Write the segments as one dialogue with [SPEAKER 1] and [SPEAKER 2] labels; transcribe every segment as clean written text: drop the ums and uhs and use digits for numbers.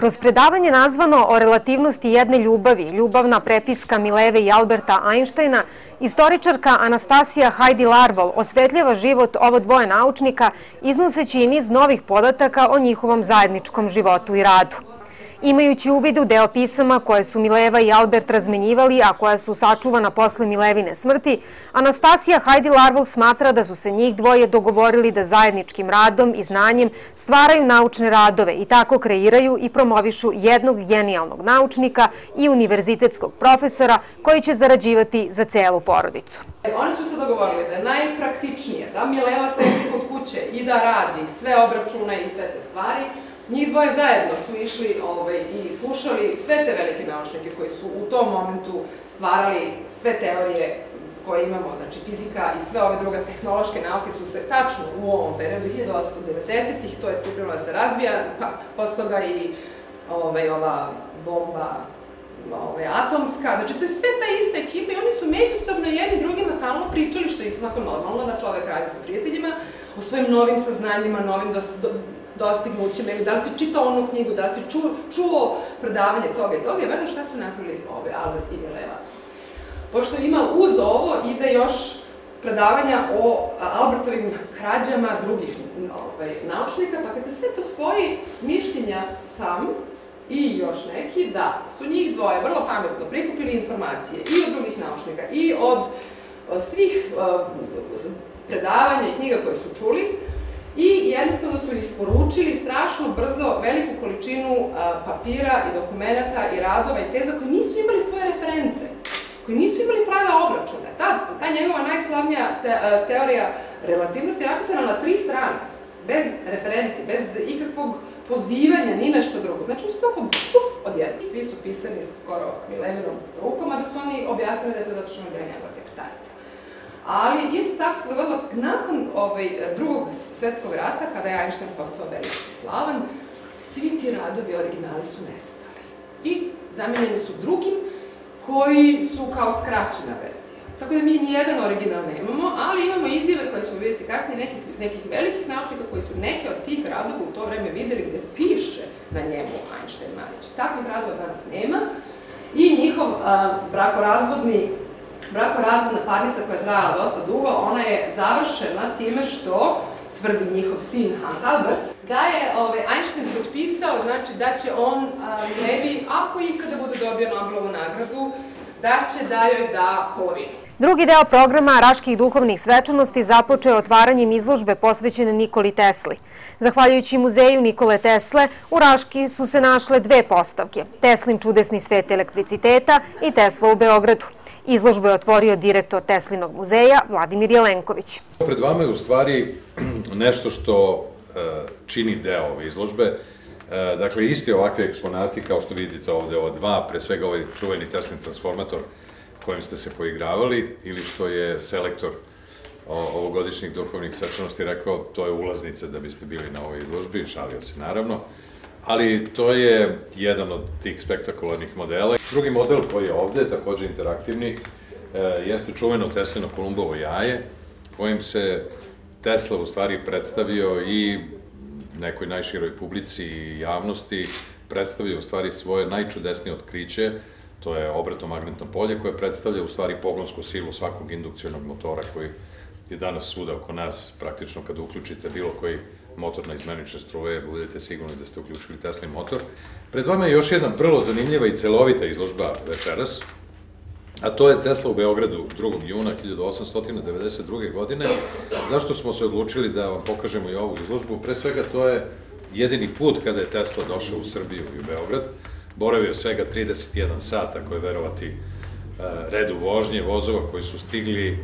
[SPEAKER 1] Kroz predavanje nazvano o relativnosti jedne ljubavi, ljubavna prepiska Mileve i Alberta Einsteina, istoričarka Anastasija Hajdi-Larvol osvetljava život ovo dvoje naučnika, iznoseći i niz novih podataka o njihovom zajedničkom životu i radu. Imajući uvid u deo pisama koje su Mileva i Albert razmenjivali, a koja su sačuvana posle Milevine smrti, Anastasija Hajdi-Larvol smatra da su se njih dvoje dogovorili da zajedničkim radom i znanjem stvaraju naučne radove i tako kreiraju i promovišu jednog genijalnog naučnika i univerzitetskog profesora koji će zarađivati za celu porodicu.
[SPEAKER 2] Oni su se dogovorili da je najpraktičnije da Mileva sedi kod kuće i da radi sve obračune i sve te stvari. Njih dvoje zajedno su išli i slušali sve te velike naučnike koji su u tom momentu stvarali sve teorije koje imamo, znači fizika i sve ove druge tehnološke nauke su se tačno u ovom periodu 1890-ih, to je tu prvo da se razvija, pa posle toga i ova bomba atomska, znači to je sve ta ista ekipa i oni su međusobno jedni drugima stalno pričali, što je isto tako normalno da čovek radi sa prijateljima, o svojim novim saznanjima, novim dostignućima, ili da li si čitao onu knjigu, da li si čuo predavanje toga i toga, i verujem šta su napravili Albert i Mileva. Pošto ima uz ovo ide još predavanja o Albertovim krađama drugih naučnika, pa kad se sve to spoji, mišljenja sam i još neki da su njih dvoje vrlo pametno prikupili informacije i od drugih naučnika i od svih predavanja i knjiga koje su čuli, i jednostavno su isporučili strašno brzo veliku količinu papira i dokumenta i radova i teza koji nisu imali svoje reference, koji nisu imali prave obračune. Ta njegova najslavnija teorija relativnosti je napisana na 3 strane, bez referenci, bez ikakvog pozivanja, ni nešto drugo. Znači, uz toliko puf odjedno. Svi su pisani sa skoro Milevinom rukom, a da su oni objasnili da je to zato što je bila njegova sekretarica. Ali isto tako se dogodilo nakon drugog svetskog rata, kada je Einstein postao veliki i slavan, svi ti radovi originali su nestali. I zamenjeni su drugim koji su kao skraćena verzija. Tako da mi nijedan original nemamo, ali imamo izjave koje ćemo vidjeti kasnije nekih velikih naučnika koji su neke od tih radova u to vreme videli gde piše na njemu Einstein Marić. Takvih radova danas nema i njihov brakorazvodna parnica koja je trajala dosta dugo, ona je završena time što, tvrdi njihov sin Hans Albert, da je Einstein potpisao, znači da će on Milevi, ako ikada bude dobio Nobelovu nagradu, da će da joj da polovinu.
[SPEAKER 1] Drugi deo programa Raških duhovnih svečanosti započeo otvaranjem izložbe posvećene Nikoli Tesli. Zahvaljujući muzeju Nikole Tesle, u Raški su se našle 2 postavke, Teslin čudesni svet elektriciteta i Tesla u Beogradu. Izložbu je otvorio direktor Teslinog muzeja Vladimir Jelenković.
[SPEAKER 3] Pred vama je u stvari nešto što čini deo ove izložbe. Dakle, isti ovakvi eksponati, kao što vidite ovde, ova 2, pre svega ovaj čuveni Teslin transformator kojim ste se poigravali, ili što je selektor ovogodišnjih duhovnih svečanosti rekao, to je ulaznica da biste bili na ovoj izložbi, šalio se naravno. Ali to je jedan od tih spektakularnih modela. Drugi model koji je ovde, takođe interaktivni, jeste čuveno Teslino Kolumbovo jaje, kojim se Tesla u stvari predstavio i nekoj najširoj publici i javnosti, predstavio u stvari svoje najčudesnije otkriće, to je obrato-magnetno polje koje predstavlja u stvari pogonsku silu svakog indukcionog motora koji je danas svuda oko nas, praktično kada uključite bilo koji motor na izmenične struje, budete sigurni da ste uključili Teslin motor. Pred vama je još jedna vrlo zanimljiva i celovita izložba večeras, a to je Tesla u Beogradu 2. juna 1892. godine. Zašto smo se odlučili da vam pokažemo i ovu izložbu? Pre svega, to je jedini put kada je Tesla došao u Srbiju i u Beograd. Boravio svega 31 sat, ako je verovati redu vožnje vozova koji su stigli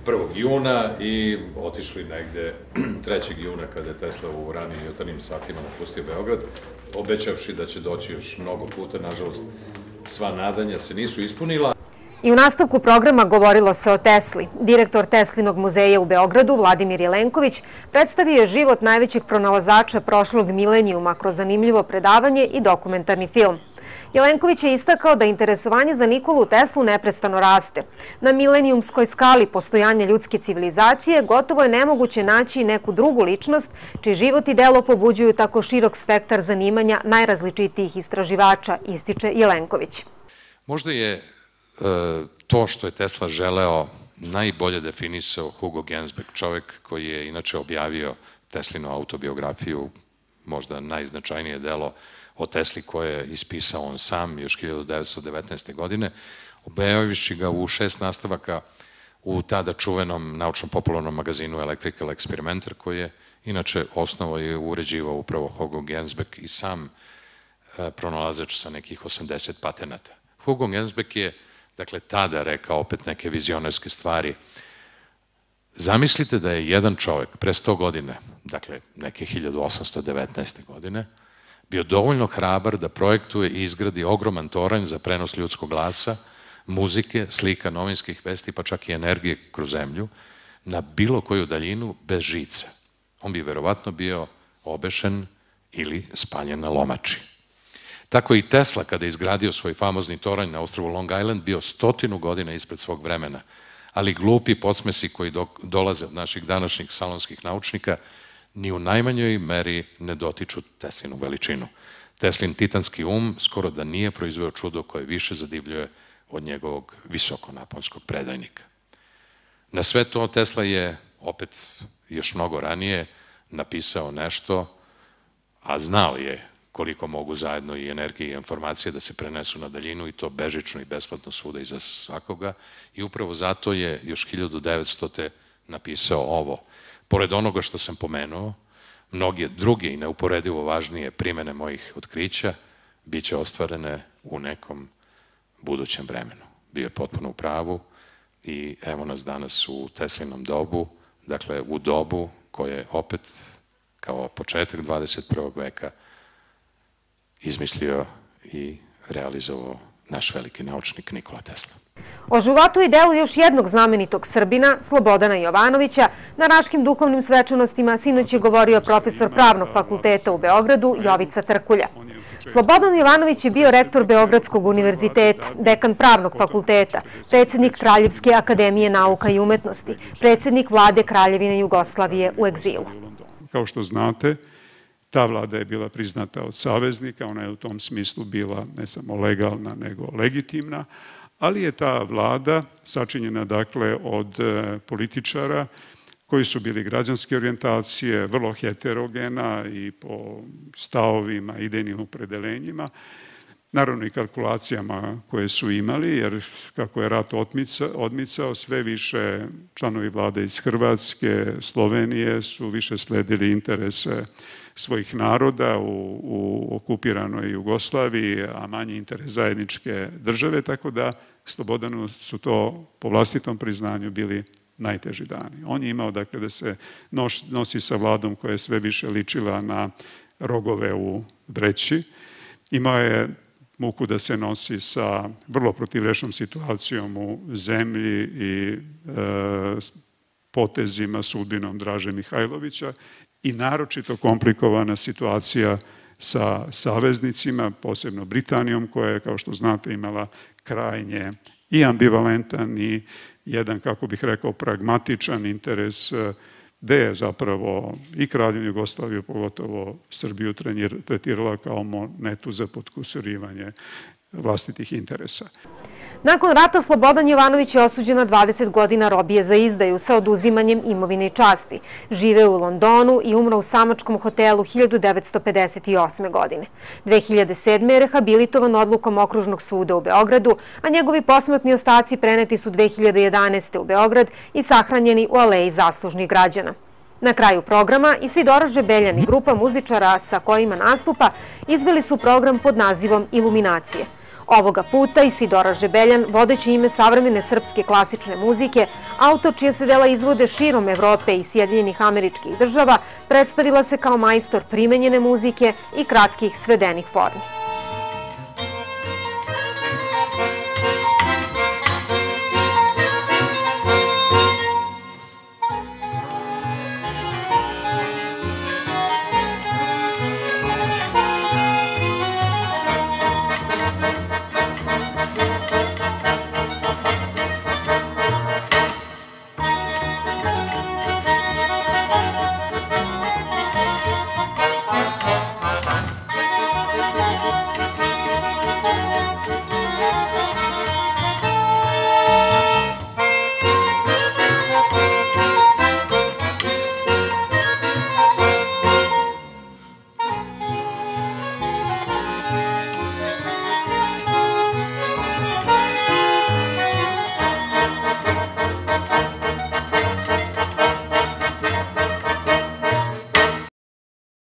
[SPEAKER 3] 1. juna i otišli negde 3. juna kada je Tesla u ranim jutarnjim satima napustio Beograd, obećavši da će doći još mnogo puta. Nažalost, sva nadanja se nisu ispunila.
[SPEAKER 1] I u nastavku programa govorilo se o Tesli. Direktor Teslinog muzeja u Beogradu, Vladimir Jelenković, predstavio je život najvećeg pronalazača prošlog milenijuma kroz zanimljivo predavanje i dokumentarni film. Jelenković je istakao da interesovanje za Nikolu Teslu neprestano raste. Na milenijumskoj skali postojanja ljudske civilizacije gotovo je nemoguće naći neku drugu ličnost čiji život i delo pobuđuju tako širok spektar zanimanja najrazličitijih istraživača, ističe Jelenković.
[SPEAKER 4] Možda je to što je Tesla želeo najbolje definisao Hugo Gernsback, čovjek koji je inače objavio Teslinu autobiografiju, možda najznačajnije delo o Tesli koje je ispisao on sam još 1919. godine, objavivši ga u 6 nastavaka u tada čuvenom naučno-popularnom magazinu Electrical Experimenter, koji je inače osnovao i uređivao upravo Hugo Gernsback i sam pronalazač sa nekih 80 patenata. Hugo Gernsback je, dakle, tada rekao opet neke vizionarske stvari. Zamislite da je jedan čovjek pre 100 godina, dakle, neke 1819. godine, bio dovoljno hrabar da projektuje i izgradi ogroman toranj za prenos ljudskog glasa, muzike, slika, novinskih vesti, pa čak i energije kroz zemlju, na bilo koju daljinu bez žica. On bi verovatno bio obešen ili spaljen na lomači. Tako i Tesla, kada je izgradio svoj famozni toranj na ostrvu Long Island, bio 100 godina ispred svog vremena, ali glupi podsmesi koji dolaze od naših današnjih salonskih naučnika ni u najmanjoj meri ne dotiču Teslinu veličinu. Teslin titanski skoro da nije proizveo čudo koje više zadivljuje od njegovog visokonaponskog predajnika. Na sve to Tesla je, opet još mnogo ranije, napisao nešto, a znao je koliko mogu zajedno i energije i informacije da se prenesu na daljinu i to bežično i besplatno svuda i za svakoga. I upravo zato je još 1900. napisao ovo. Pored onoga što sam pomenuo, mnoge druge i neuporedivo važnije primene mojih otkrića biće ostvarene u nekom budućem vremenu. Bio je potpuno u pravu i evo nas danas u Teslinom dobu, dakle u dobu koje opet kao početak 21. veka izmislio i realizovao naš veliki naučnik Nikola Tesla.
[SPEAKER 1] O životu i delu još jednog znamenitog Srbina, Slobodana Jovanovića, na Raškim duhovnim svečanostima sinoć je govorio profesor Pravnog fakulteta u Beogradu Jovica Trkulja. Slobodan Jovanović je bio rektor Beogradskog univerziteta, dekan Pravnog fakulteta, predsjednik Kraljevske akademije nauka i umetnosti, predsjednik vlade Kraljevine Jugoslavije u egzilu.
[SPEAKER 5] Kao što znate, ta vlada je bila priznata od saveznika, ona je u tom smislu bila ne samo legalna, nego legitimna, ali je ta vlada sačinjena, dakle, od političara koji su bili građanske orijentacije, vrlo heterogena i po stavovima, idejnim opredelenjima, naravno i kalkulacijama koje su imali, jer kako je rat odmicao, sve više članovi vlade iz Hrvatske, Slovenije su više sledili interese svojih naroda u okupiranoj Jugoslaviji, a manji interes zajedničke države, tako da Slobodanu su to po vlastitom priznanju bili najteži dani. On je imao, dakle, da se nosi sa vladom koja je sve više ličila na rogove u vreći. Imao je muku da se nosi sa vrlo protivrečnom situacijom u zemlji i potezima, sudbinom Draže Mihajlovića i naročito komplikovana situacija sa saveznicima, posebno Britanijom, koja je, kao što znate, imala krajnje i ambivalentan i jedan, kako bih rekao, pragmatičan interes, gde je zapravo i Kraljevinu Jugoslaviju, pogotovo Srbiju, tretirala kao monetu za potkusurivanje vlastitih interesa.
[SPEAKER 1] Nakon rata Slobodan Jovanović je osuđen na 20 godina robije za izdaju sa oduzimanjem imovine i časti. Žive u Londonu i umro u samačkom hotelu 1958. godine. 2007. je rehabilitovan odlukom Okružnog suda u Beogradu, a njegovi posmrtni ostaci preneti su 2011. u Beograd i sahranjeni u Aleji zaslužnih građana. Na kraju programa Isidora Žebeljan i grupa muzičara sa kojima nastupa izveli su program pod nazivom Iluminacije. Ovoga puta Isidora Žebeljan, vodeći ime savremene srpske klasične muzike, autor čije se dela izvode širom Evrope i Sjedinjenih Američkih Država, predstavila se kao majstor primenjene muzike i kratkih svedenih formi.